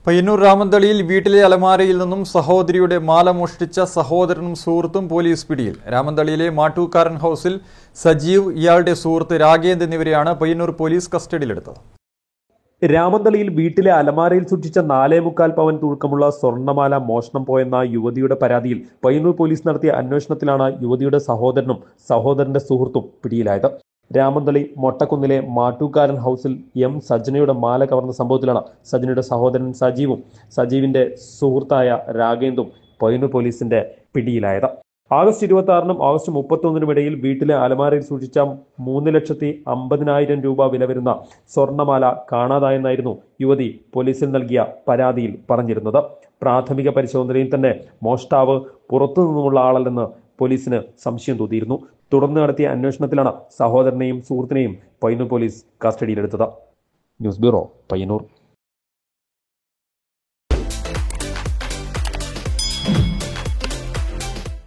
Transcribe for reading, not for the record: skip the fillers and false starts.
പയ്യന്നൂർ രാമന്തളിയിൽ വീട്ടിലെ അലമാരയിൽ നിന്നും സഹോദരിയുടെ മാല മോഷ്ടിച്ച സഹോദരനും സുഹൃത്തും പോലീസ് പിടിയിൽ. രാമന്തളിയിലെ മാട്ടൂക്കാരൻ ഹൗസിൽ സജീവ്, ഇയാളുടെ സുഹൃത്ത് രാഗേന്ദ് എന്നിവരെയാണ് പയ്യന്നൂർ പോലീസ് കസ്റ്റഡിയിലെടുത്തത്. രാമന്തളിയിൽ വീട്ടിലെ അലമാരയിൽ സൂക്ഷിച്ച 4.25 പവൻ തൂക്കമുള്ള സ്വർണ്ണമാല മോഷണം പോയെന്ന യുവതിയുടെ പരാതിയിൽ പയ്യന്നൂർ പോലീസ് നടത്തിയ അന്വേഷണത്തിലാണ് യുവതിയുടെ സഹോദരനും സഹോദരന്റെ സുഹൃത്തും പിടിയിലായത്. രാമന്തളി മൊട്ടക്കുന്നിലെ മാട്ടൂക്കാരൻ ഹൗസിൽ സജനയുടെ മാല കവർന്ന സംഭവത്തിലാണ് സജനയുടെ സഹോദരൻ സജീവിന്റെ സുഹൃത്തായ രാഗേന്ദും പയ്യന്നൂർ പോലീസിന്റെ പിടിയിലായത്. ആഗസ്റ്റ് 26-നും ആഗസ്റ്റ് 31-നും ഇടയിൽ വീട്ടിലെ അലമാരയിൽ സൂക്ഷിച്ച 3,50,000 രൂപ വില വരുന്ന സ്വർണ്ണമാല കാണാതായെന്നായിരുന്നു യുവതി പോലീസിൽ നൽകിയ പരാതിയിൽ പറഞ്ഞിരുന്നത്. പ്രാഥമിക പരിശോധനയിൽ തന്നെ മോഷ്ടാവ് പുറത്തുനിന്നുമുള്ള ആളല്ലെന്ന് പോലീസിന് സംശയം തോന്നിയിരുന്നു. തുടർന്ന് നടത്തിയ അന്വേഷണത്തിലാണ് സഹോദരനെയും സുഹൃത്തിനെയും പയ്യന്നൂർ പോലീസ് കസ്റ്റഡിയിലെടുത്തത്. News bureau, Payyanur.